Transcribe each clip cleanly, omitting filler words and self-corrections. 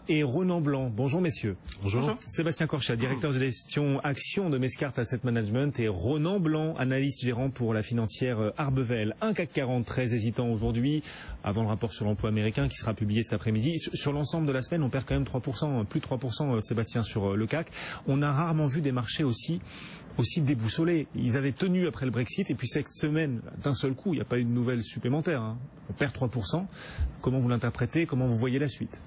Et Ronan Blanc. Bonjour messieurs. Bonjour. Sébastien Corchat, directeur de gestion action de Mescart Asset Management, et Ronan Blanc, analyste gérant pour la financière Arbevel. Un CAC 40 très hésitant aujourd'hui, avant le rapport sur l'emploi américain qui sera publié cet après-midi. Sur l'ensemble de la semaine, on perd quand même 3%, plus de 3%, Sébastien, sur le CAC. On a rarement vu des marchés aussi déboussolés. Ils avaient tenu après le Brexit, et puis cette semaine, d'un seul coup, il n'y a pas eu de nouvelles supplémentaires. On perd 3%. Comment vous l'interprétez? Comment vous voyez la suite?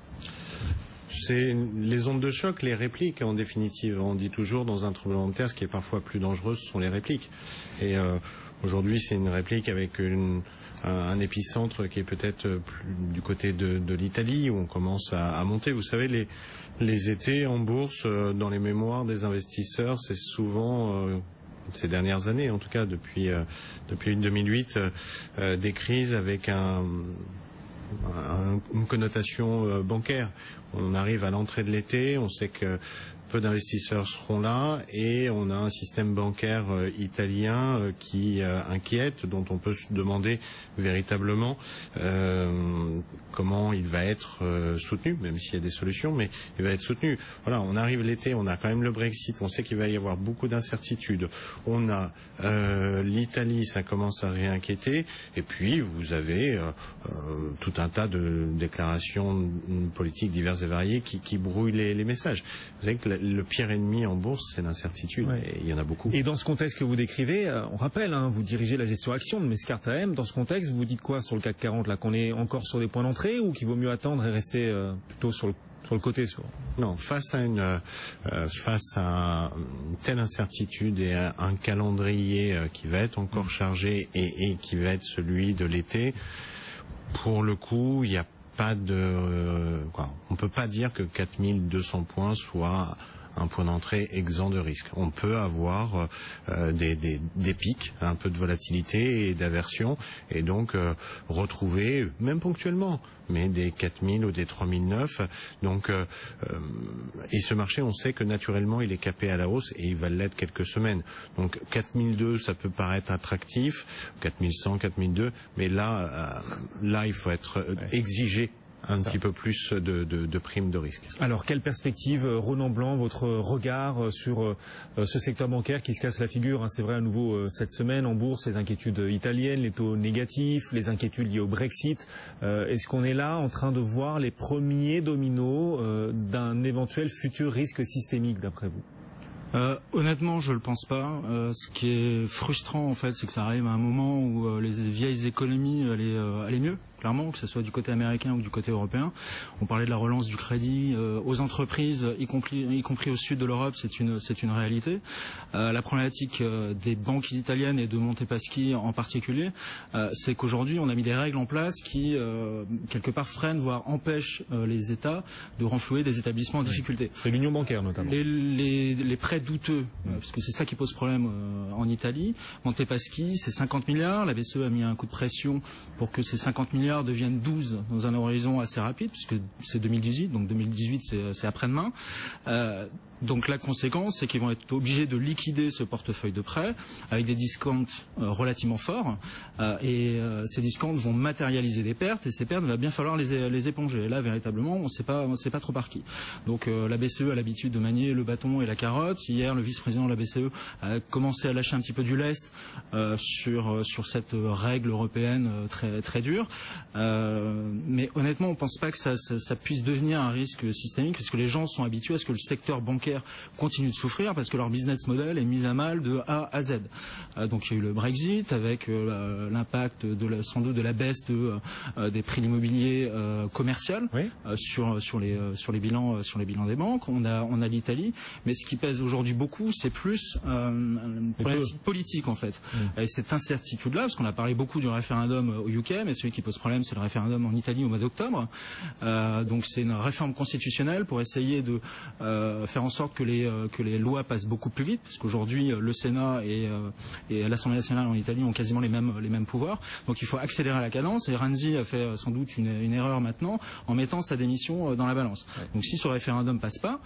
C'est les ondes de choc, les répliques en définitive. On dit toujours dans un tremblement de terre, ce qui est parfois plus dangereux, ce sont les répliques. Et aujourd'hui, c'est une réplique avec un épicentre qui est peut-être du côté de l'Italie, où on commence à monter. Vous savez, les étés en bourse, dans les mémoires des investisseurs, c'est souvent... ces dernières années, en tout cas depuis 2008, des crises avec une connotation bancaire. On arrive à l'entrée de l'été, on sait que peu d'investisseurs seront là et on a un système bancaire italien qui inquiète, dont on peut se demander véritablement comment il va être soutenu, même s'il y a des solutions, mais il va être soutenu. Voilà, on arrive l'été, on a quand même le Brexit, on sait qu'il va y avoir beaucoup d'incertitudes. On a l'Italie, ça commence à réinquiéter, et puis vous avez tout un tas de déclarations politiques diverses et variées qui brouillent les messages. Vous savez que le pire ennemi en bourse, c'est l'incertitude, et il y en a beaucoup. Et dans ce contexte que vous décrivez, on rappelle, vous dirigez la gestion action de Mescart AM. Dans ce contexte, vous dites quoi sur le CAC 40 là, qu'on est encore sur des points d'entrée, ou qu'il vaut mieux attendre et rester plutôt sur le côté Non, face à une telle incertitude et à un calendrier qui va être encore chargé et qui va être celui de l'été, pour le coup, il n'y a pas on peut pas dire que 4200 points soit un point d'entrée exempt de risque. On peut avoir des pics, un peu de volatilité et d'aversion, et donc retrouver, même ponctuellement, mais des 4000 ou des 3009. Donc, et ce marché, on sait que naturellement, il est capé à la hausse et il va l'être quelques semaines. Donc 4002, ça peut paraître attractif, 4100, 4002, mais là, il faut être exigé un petit peu plus de primes de risque. Alors, quelle perspective, Ronan Blanc, votre regard sur ce secteur bancaire qui se casse la figure? C'est vrai à nouveau cette semaine en bourse, les inquiétudes italiennes, les taux négatifs, les inquiétudes liées au Brexit. Est-ce qu'on est là en train de voir les premiers dominos d'un éventuel futur risque systémique, d'après vous? Honnêtement, je le pense pas. Ce qui est frustrant, en fait, c'est que ça arrive à un moment où les vieilles économies allaient mieux, clairement, que ce soit du côté américain ou du côté européen. On parlait de la relance du crédit aux entreprises, y compris au sud de l'Europe, c'est une réalité. La problématique des banques italiennes et de Montepaschi en particulier, c'est qu'aujourd'hui, on a mis des règles en place qui, quelque part, freinent, voire empêchent les États de renflouer des établissements en difficulté. C'est l'union bancaire, notamment. Les prêts douteux, parce que c'est ça qui pose problème en Italie. Montepaschi, c'est 50 milliards. La BCE a mis un coup de pression pour que ces 50 milliards deviennent 12 dans un horizon assez rapide, puisque c'est 2018, donc 2018 c'est après-demain. Donc la conséquence, c'est qu'ils vont être obligés de liquider ce portefeuille de prêts avec des discounts relativement forts, et ces discounts vont matérialiser des pertes, et ces pertes, il va bien falloir les éponger. Et là, véritablement, on sait pas trop par qui. Donc la BCE a l'habitude de manier le bâton et la carotte. Hier, le vice-président de la BCE a commencé à lâcher un petit peu du lest sur cette règle européenne très très dure. Mais honnêtement, on pense pas que ça puisse devenir un risque systémique, parce que les gens sont habitués à ce que le secteur bancaire continue de souffrir, parce que leur business model est mis à mal de A à Z. Donc il y a eu le Brexit avec l'impact sans doute de la baisse des prix de l'immobilier commercial, oui, sur les bilans des banques. On a l'Italie, mais ce qui pèse aujourd'hui beaucoup, c'est plus une problématique politique, en fait. Et cette incertitude-là, parce qu'on a parlé beaucoup du référendum au UK, mais celui qui pose problème, c'est le référendum en Italie au mois d'octobre. Donc c'est une réforme constitutionnelle pour essayer de faire en sorte que les lois passent beaucoup plus vite, parce qu'aujourd'hui le Sénat et l'Assemblée nationale en Italie ont quasiment les mêmes pouvoirs. Donc il faut accélérer la cadence, et Renzi a fait sans doute une erreur maintenant en mettant sa démission dans la balance. Ouais. Donc si ce référendum passe pas,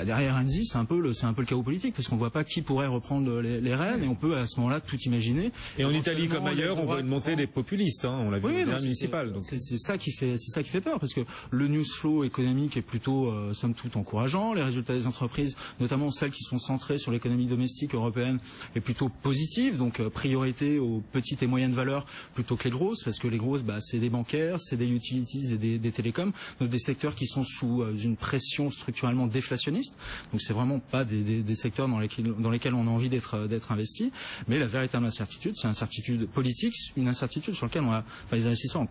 derrière Renzi c'est un peu le chaos politique, parce qu'on voit pas qui pourrait reprendre les rênes, et on peut à ce moment-là tout imaginer. Et en Italie comme ailleurs, on voit une montée des populistes, on l'a vu au municipal. C'est ça qui fait peur, parce que le news flow économique est plutôt somme toute encourageant, les résultats des entreprises, notamment celles qui sont centrées sur l'économie domestique européenne, est plutôt positive, donc priorité aux petites et moyennes valeurs plutôt que les grosses, parce que les grosses c'est des bancaires, c'est des utilities et des télécoms, donc des secteurs qui sont sous une pression structurellement déflationniste, donc c'est vraiment pas des secteurs dans lesquels on a envie d'être investi. Mais la véritable incertitude, c'est une incertitude politique, une incertitude sur laquelle les investisseurs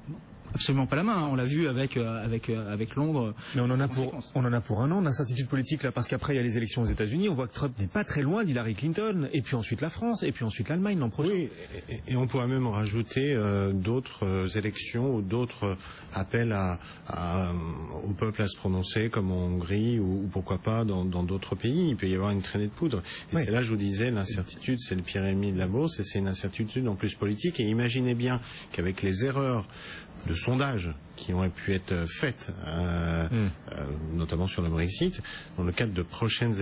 absolument pas la main. On l'a vu avec Londres. Mais on en a pour un an d'incertitude politique là, parce qu'après il y a les élections aux États-Unis. On voit que Trump n'est pas très loin d'Hillary Clinton, et puis ensuite la France, et puis ensuite l'Allemagne l'an prochain. Oui, et on pourrait même rajouter d'autres élections ou d'autres appels au peuple à se prononcer, comme en Hongrie ou pourquoi pas dans d'autres pays. Il peut y avoir une traînée de poudre. Et c'est là, je vous disais, l'incertitude, c'est le pire ennemi de la bourse, et c'est une incertitude en plus politique. Et imaginez bien qu'avec les erreurs de sondages qui ont pu être faites, notamment sur le Brexit, dans le cadre de prochaines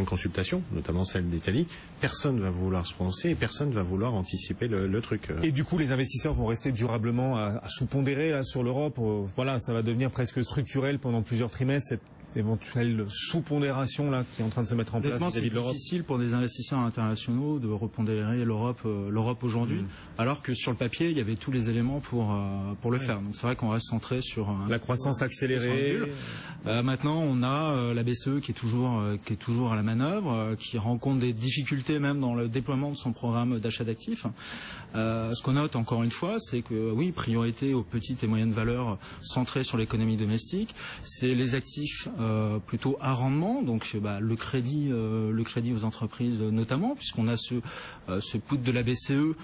consultations, notamment celle d'Italie, personne ne va vouloir se prononcer et personne ne va vouloir anticiper le truc. Et du coup, les investisseurs vont rester durablement à sous-pondérer là, sur l'Europe. Voilà, ça va devenir presque structurel pendant plusieurs trimestres, cette éventuelle sous-pondération là qui est en train de se mettre en place vis-à-vis de l'Europe. C'est difficile pour des investisseurs internationaux de repondérer l'Europe aujourd'hui, alors que sur le papier il y avait tous les éléments pour le faire. Donc c'est vrai qu'on reste centré sur la croissance accélérée. Maintenant on a la BCE qui est toujours à la manœuvre, qui rencontre des difficultés même dans le déploiement de son programme d'achat d'actifs. Ce qu'on note encore une fois, c'est que oui, priorité aux petites et moyennes valeurs centrées sur l'économie domestique, c'est les actifs plutôt à rendement, donc le crédit aux entreprises notamment, puisqu'on a ce put de la BCE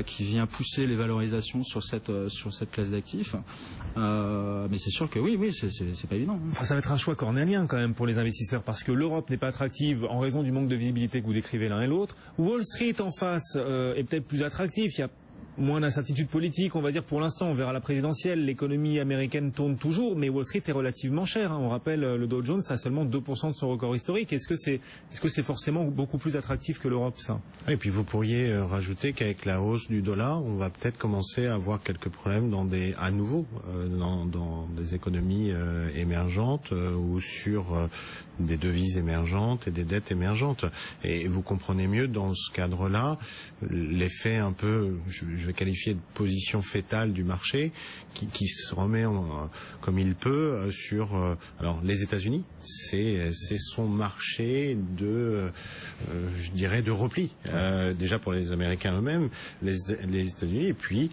qui vient pousser les valorisations sur cette classe d'actifs. Mais c'est sûr que oui, c'est pas évident. Enfin, ça va être un choix cornélien quand même pour les investisseurs, parce que l'Europe n'est pas attractive en raison du manque de visibilité que vous décrivez l'un et l'autre. Wall Street en face est peut-être plus attractif. Il y a moins d'incertitude politique, on va dire pour l'instant. On verra la présidentielle. L'économie américaine tourne toujours, mais Wall Street est relativement cher. On rappelle, le Dow Jones a seulement 2% de son record historique. Est-ce que c'est forcément beaucoup plus attractif que l'Europe, ça? Et puis vous pourriez rajouter qu'avec la hausse du dollar, on va peut-être commencer à avoir quelques problèmes dans des économies émergentes ou sur des devises émergentes et des dettes émergentes. Et vous comprenez mieux dans ce cadre-là l'effet un peu, je vais qualifier de position fétale du marché qui se remet comme il peut sur alors les États-Unis, c'est son marché de je dirais de repli, déjà pour les Américains eux-mêmes, les États-Unis, et puis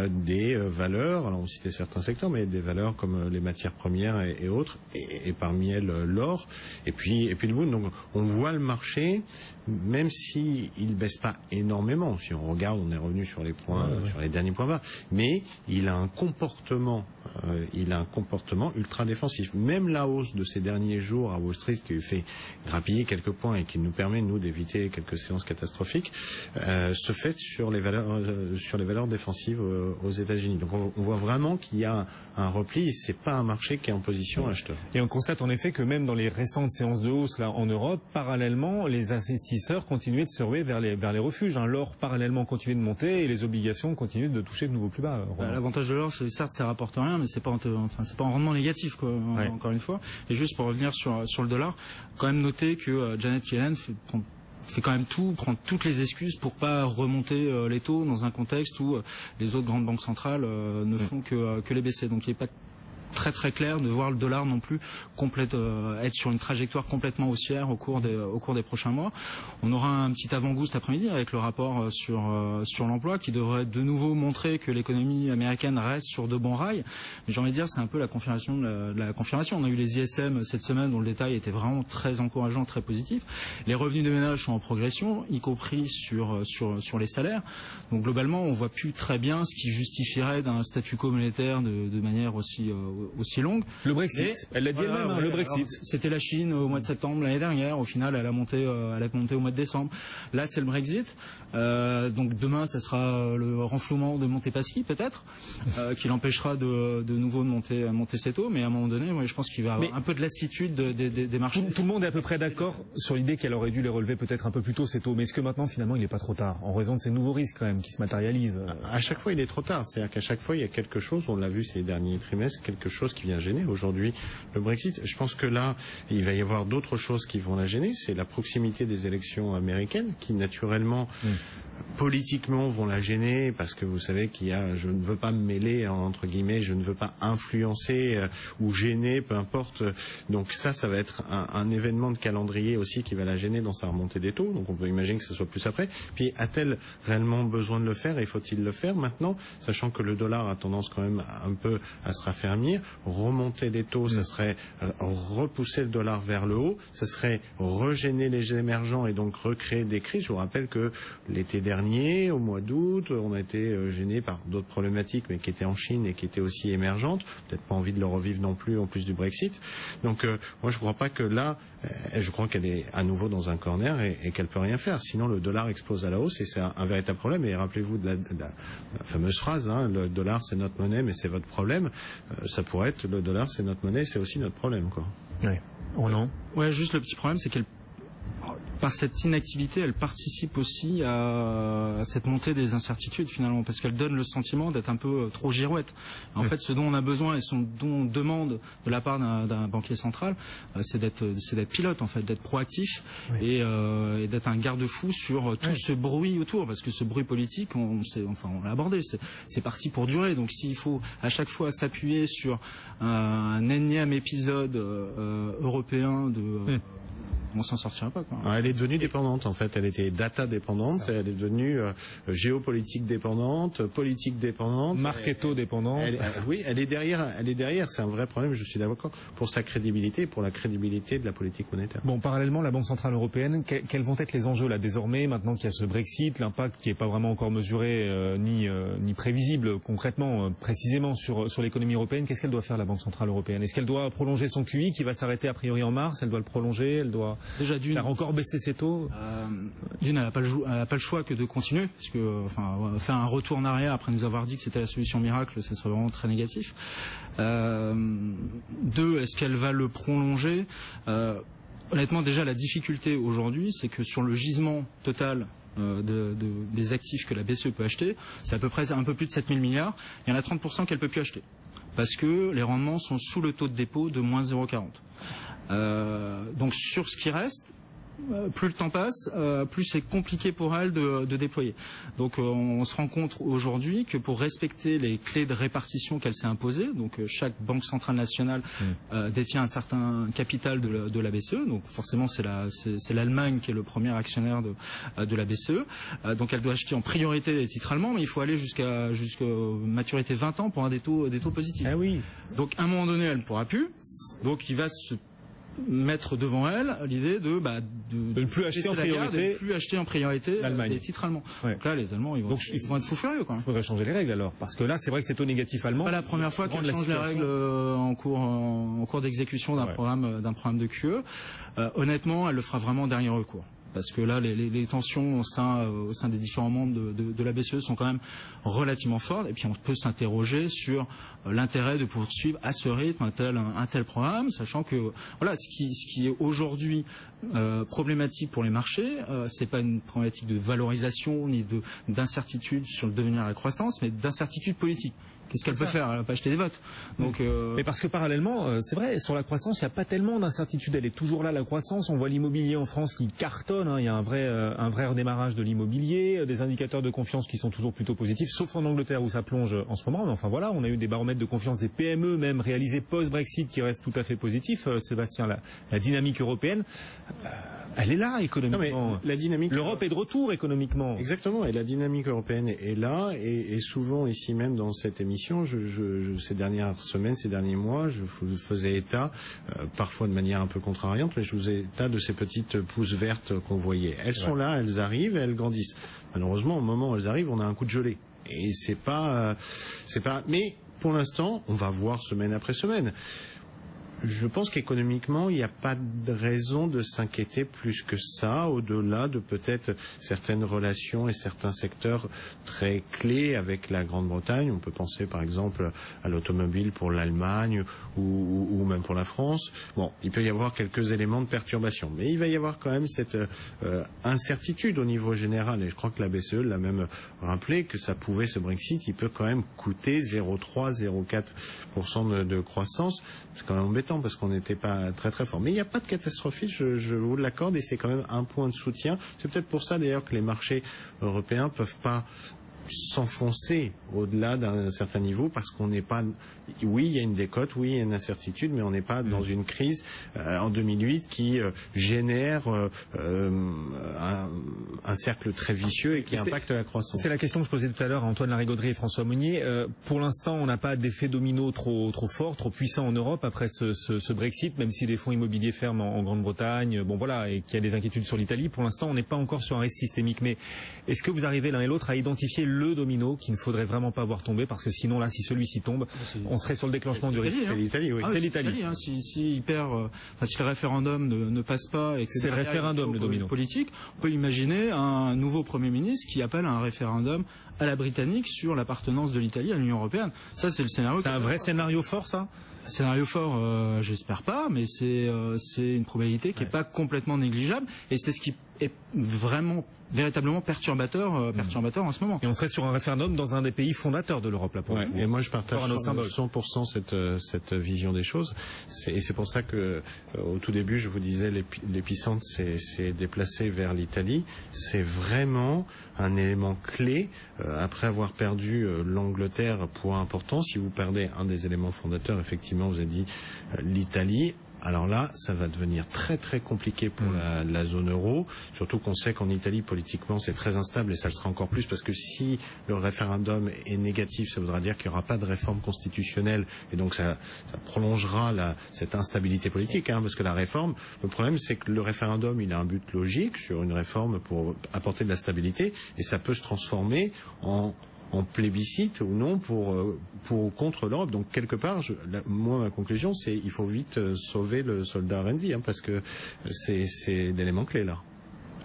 des valeurs, alors on citait certains secteurs, mais des valeurs comme les matières premières et autres, et parmi elles l'or, et puis le bout. Donc on voit le marché, même si il baisse pas énormément, si on regarde, on est revenu sur les points, sur les derniers points bas, mais il a un comportement ultra défensif. Même la hausse de ces derniers jours à Wall Street qui fait grappiller quelques points et qui nous permet nous d'éviter quelques séances catastrophiques, se fait sur les valeurs défensives aux États-Unis. Donc on voit vraiment qu'il y a un repli. C'est pas un marché qui est en position acheteur. Et on constate en effet que même dans les récentes séances de hausse là en Europe, parallèlement, les investisseurs continuaient de se ruer vers les refuges. L'or parallèlement continuait de monter et les obligations continuaient de toucher de nouveaux plus bas. L'avantage de l'or, c'est certes ça rapporte rien, mais c'est pas en rendement négatif quoi. Encore une fois. Et juste pour revenir sur le dollar, quand même noter que Janet Yellen fait quand même prend toutes les excuses pour pas remonter les taux dans un contexte où les autres grandes banques centrales ne font que les baisser. Donc il n'est pas très très clair de voir le dollar non plus être sur une trajectoire complètement haussière au cours des prochains mois. On aura un petit avant-goût cet après-midi avec le rapport sur l'emploi qui devrait de nouveau montrer que l'économie américaine reste sur de bons rails. Mais j'ai envie de dire, c'est un peu la confirmation de la confirmation. On a eu les ISM cette semaine dont le détail était vraiment très encourageant, très positif. Les revenus des ménages sont en progression, y compris sur les salaires. Donc globalement, on voit plus très bien ce qui justifierait d'un statu quo monétaire de manière aussi aussi longue. Le Brexit, elle l'a dit elle-même, le Brexit. C'était la Chine au mois de septembre l'année dernière. Au final, elle a monté au mois de décembre. Là, c'est le Brexit. Donc demain, ça sera le renflouement de Montepaschi peut-être, qui l'empêchera de nouveau de monter ses taux. Mais à un moment donné, moi, je pense qu'il va y avoir un peu de lassitude des marchés. Tout le monde est à peu près d'accord sur l'idée qu'elle aurait dû les relever peut-être un peu plus tôt ces taux. Mais est-ce que maintenant, finalement, il n'est pas trop tard, en raison de ces nouveaux risques quand même qui se matérialisent? À chaque fois, il est trop tard. C'est-à-dire qu'à chaque fois, il y a quelque chose, on l'a vu ces derniers trimestres, quelque chose qui vient gêner aujourd'hui le Brexit. Je pense que là, il va y avoir d'autres choses qui vont la gêner. C'est la proximité des élections américaines qui, naturellement, politiquement vont la gêner parce que vous savez qu'il y a, je ne veux pas me mêler entre guillemets, je ne veux pas influencer ou gêner, peu importe. Donc ça va être un événement de calendrier aussi qui va la gêner dans sa remontée des taux. Donc on peut imaginer que ce soit plus après. Puis a-t-elle réellement besoin de le faire et faut-il le faire maintenant, sachant que le dollar a tendance quand même un peu à se raffermir. Remonter les taux, ça serait repousser le dollar vers le haut, ça serait regêner les émergents et donc recréer des crises. Je vous rappelle que l'été dernier, au mois d'août, on a été gêné par d'autres problématiques, mais qui étaient en Chine et qui étaient aussi émergentes. Peut-être pas envie de le revivre non plus, en plus du Brexit. Donc, moi, je crois pas que là, je crois qu'elle est à nouveau dans un corner et qu'elle peut rien faire. Sinon, le dollar explose à la hausse et c'est un véritable problème. Et rappelez-vous de la fameuse phrase, le dollar c'est notre monnaie, mais c'est votre problème. Ça pourrait être le dollar c'est notre monnaie, c'est aussi notre problème, quoi. Ouais. Oh non. Ouais, juste le petit problème, c'est qu'elle, par cette inactivité, elle participe aussi à cette montée des incertitudes finalement, parce qu'elle donne le sentiment d'être un peu trop girouette. En fait, ce dont on a besoin et ce dont on demande de la part d'un banquier central, c'est d'être pilote en fait, d'être proactif et d'être un garde-fou sur tout ce bruit autour, parce que ce bruit politique, on l'a abordé, c'est parti pour durer. Donc s'il faut à chaque fois s'appuyer sur un énième épisode européen de on s'en sortira pas, quoi. Elle est devenue dépendante en fait, elle était data dépendante, elle est devenue géopolitique dépendante, politique dépendante, marketo dépendante. Oui, elle est derrière, c'est un vrai problème, je suis d'accord, pour sa crédibilité et pour la crédibilité de la politique monétaire. Bon, parallèlement, la Banque centrale européenne, quels vont être les enjeux là désormais, maintenant qu'il y a ce Brexit, l'impact qui n'est pas vraiment encore mesuré ni prévisible concrètement, précisément sur l'économie européenne, qu'est-ce qu'elle doit faire la Banque centrale européenne? Est-ce qu'elle doit prolonger son QE qui va s'arrêter a priori en mars? Elle doit le prolonger? Elle doit déjà d'une, faire encore baisser ses taux. D'une, elle n'a pas le choix que de continuer, parce que faire un retour en arrière après nous avoir dit que c'était la solution miracle, ça serait vraiment très négatif. Deux, est-ce qu'elle va le prolonger? Honnêtement, déjà la difficulté aujourd'hui, c'est que sur le gisement total des actifs que la BCE peut acheter, c'est à peu près un peu plus de 7 000 milliards. Il y en a 30% qu'elle peut plus acheter, parce que les rendements sont sous le taux de dépôt de moins 0,40. Donc sur ce qui reste, plus le temps passe, plus c'est compliqué pour elle de déployer. Donc on se rend compte aujourd'hui que pour respecter les clés de répartition qu'elle s'est imposées, donc chaque banque centrale nationale détient un certain capital de la BCE, donc forcément c'est l'Allemagne qui est le premier actionnaire de la BCE, donc elle doit acheter en priorité des titres allemands, mais il faut aller jusqu'à maturité 20 ans pour avoir des taux positifs. Ah oui. Donc à un moment donné elle ne pourra plus, donc il va se mettre devant elle l'idée de ne plus acheter en priorité, des titres allemands. Ouais. Donc là, les Allemands, ils vont être fous furieux, quoi. Il faudrait changer les règles alors, parce que là, c'est vrai que ces taux négatifs allemands. C'est pas la première fois qu'ils changent les règles en cours d'exécution d'un programme de QE. Honnêtement, elle le fera vraiment en dernier recours. Parce que là, les tensions au sein des différents membres de la BCE sont quand même relativement fortes. Et puis on peut s'interroger sur l'intérêt de poursuivre à ce rythme un tel programme, sachant que voilà, ce qui est aujourd'hui problématique pour les marchés, c'est pas une problématique de valorisation ni d'incertitude sur le devenir de la croissance, mais d'incertitude politique. Qu'est-ce qu'elle peut faire? Elle va pas acheter des votes. Donc, mais parce que parallèlement, c'est vrai, sur la croissance, il n'y a pas tellement d'incertitude. Elle est toujours là, la croissance. On voit l'immobilier en France qui cartonne. Il y a un vrai redémarrage de l'immobilier, des indicateurs de confiance qui sont toujours plutôt positifs, sauf en Angleterre où ça plonge en ce moment. Mais enfin voilà, on a eu des baromètres de confiance des PME même réalisés post-Brexit qui restent tout à fait positifs. Sébastien, la dynamique européenne. Elle est là économiquement. Non, mais la dynamique. L'Europe est de retour économiquement. Exactement. Et la dynamique européenne est là. Et souvent ici même dans cette émission, ces dernières semaines, ces derniers mois, je vous faisais état, parfois de manière un peu contrariante, mais je vous faisais état de ces petites pousses vertes qu'on voyait. Elles sont là, elles arrivent, et elles grandissent. Malheureusement, au moment où elles arrivent, on a un coup de gelée. Et c'est pas. Mais pour l'instant, on va voir semaine après semaine. Je pense qu'économiquement, il n'y a pas de raison de s'inquiéter plus que ça, au-delà de peut-être certaines relations et certains secteurs très clés avec la Grande-Bretagne. On peut penser par exemple à l'automobile pour l'Allemagne ou même pour la France. Bon, il peut y avoir quelques éléments de perturbation, mais il va y avoir quand même cette incertitude au niveau général. Et je crois que la BCE l'a même rappelé que ça pouvait, ce Brexit, il peut quand même coûter 0,3, 0,4% de croissance. C'est quand même embêtant parce qu'on n'était pas très très fort. Mais il n'y a pas de catastrophisme, je vous l'accorde, et c'est quand même un point de soutien. C'est peut-être pour ça d'ailleurs que les marchés européens peuvent pas s'enfoncer au-delà d'un certain niveau, parce qu'on n'est pas... Oui, il y a une décote, oui, il y a une incertitude, mais on n'est pas dans une crise en 2008 qui génère un cercle très vicieux et qui impacte la croissance. C'est la question que je posais tout à l'heure à Antoine Larigauderie et François Monnier. Pour l'instant, on n'a pas d'effet domino trop fort, trop puissant en Europe après ce Brexit, même si des fonds immobiliers ferment en Grande-Bretagne, bon voilà, et qu'il y a des inquiétudes sur l'Italie. Pour l'instant, on n'est pas encore sur un risque systémique. Mais est-ce que vous arrivez l'un et l'autre à identifier le domino qu'il ne faudrait vraiment pas voir tomber, parce que sinon là, si celui-ci tombe, on serait sur le déclenchement du risque. C'est l'Italie, oui. C'est l'Italie. Si le référendum ne passe pas et que c'est le référendum le domino politique, on peut imaginer un nouveau Premier ministre qui appelle à un référendum à la britannique sur l'appartenance de l'Italie à l'Union européenne. Ça, c'est le scénario. C'est un vrai scénario fort, ça? Scénario fort, j'espère pas, mais c'est une probabilité qui n'est pas complètement négligeable, et c'est ce qui est véritablement perturbateur en ce moment. Et on serait sur un référendum dans un des pays fondateurs de l'Europe, là, pour et moi je partage 100% cette vision des choses. Et c'est pour ça que au tout début je vous disais l'épicentre s'est déplacé vers l'Italie. C'est vraiment un élément clé. Après avoir perdu l'Angleterre, point important, si vous perdez un des éléments fondateurs, effectivement vous avez dit l'Italie. Alors là, ça va devenir très très compliqué pour la zone euro, surtout qu'on sait qu'en Italie, politiquement, c'est très instable, et ça le sera encore plus, parce que si le référendum est négatif, ça voudra dire qu'il n'y aura pas de réforme constitutionnelle, et donc ça prolongera cette instabilité politique, parce que la réforme, le problème c'est que le référendum, il a un but logique sur une réforme pour apporter de la stabilité, et ça peut se transformer en plébiscite ou non pour ou contre l'Europe. Donc quelque part, moi ma conclusion c'est il faut vite sauver le soldat Renzi, parce que c'est l'élément clé là.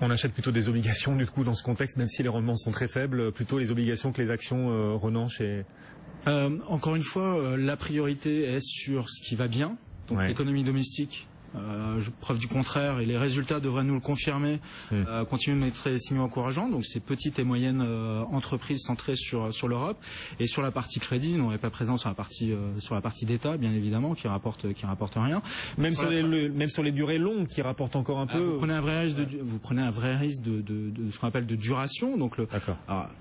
On achète plutôt des obligations du coup dans ce contexte, même si les rendements sont très faibles, plutôt les obligations que les actions, Ronan, chez... Encore une fois, la priorité est sur ce qui va bien, donc l'économie domestique. Preuve du contraire, et les résultats devraient nous le confirmer, continuent de être des signaux encourageants. Donc ces petites et moyennes entreprises centrées sur l'Europe, et sur la partie crédit, nous on n'est pas présent sur la partie d'État, bien évidemment, qui rapporte rien. Même sur les durées longues, qui rapportent encore un peu. Vous prenez un vrai risque de ce qu'on appelle de duration. Donc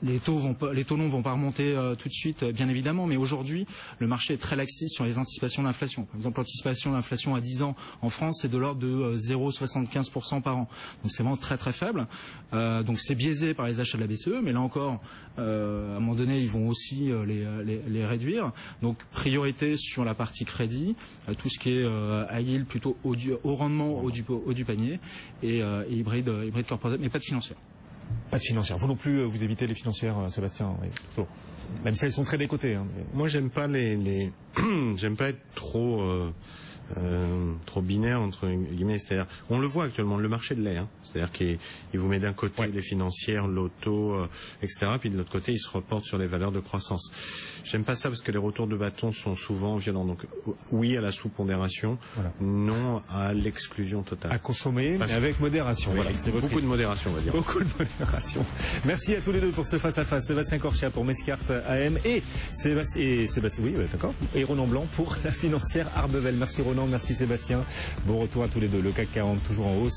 les taux longs vont pas remonter tout de suite, bien évidemment, mais aujourd'hui le marché est très laxiste sur les anticipations d'inflation. Par exemple, l'anticipation d'inflation à 10 ans en France, c'est de l'ordre de 0,75% par an. Donc c'est vraiment très très faible. Donc c'est biaisé par les achats de la BCE, mais là encore, à un moment donné, ils vont aussi les réduire. Donc priorité sur la partie crédit, tout ce qui est high yield plutôt au rendement, haut du panier, et hybride corporate, mais pas de financière. Pas de financière. Vous non plus, vous évitez les financières, Sébastien, toujours. Même si elles sont très décotées. Moi, j'aime pas j'aime pas être trop binaire entre guillemets, c'est-à-dire on le voit actuellement, le marché de lait, c'est-à-dire qu'il vous met d'un côté les financières, l'auto, etc., puis de l'autre côté il se reporte sur les valeurs de croissance. J'aime pas ça parce que les retours de bâton sont souvent violents. Donc oui à la sous-pondération, non à l'exclusion totale. À consommer, mais avec modération. Voilà, c'est beaucoup de modération, on va dire. Beaucoup de modération. Merci à tous les deux pour ce face-à-face. Sébastien Corchia pour Mescart AM et Sébastien, oui, d'accord, et Ronan Blanc pour la financière Arbevel. Merci Ronan, merci Sébastien. Bon retour à tous les deux. Le CAC 40 toujours en hausse.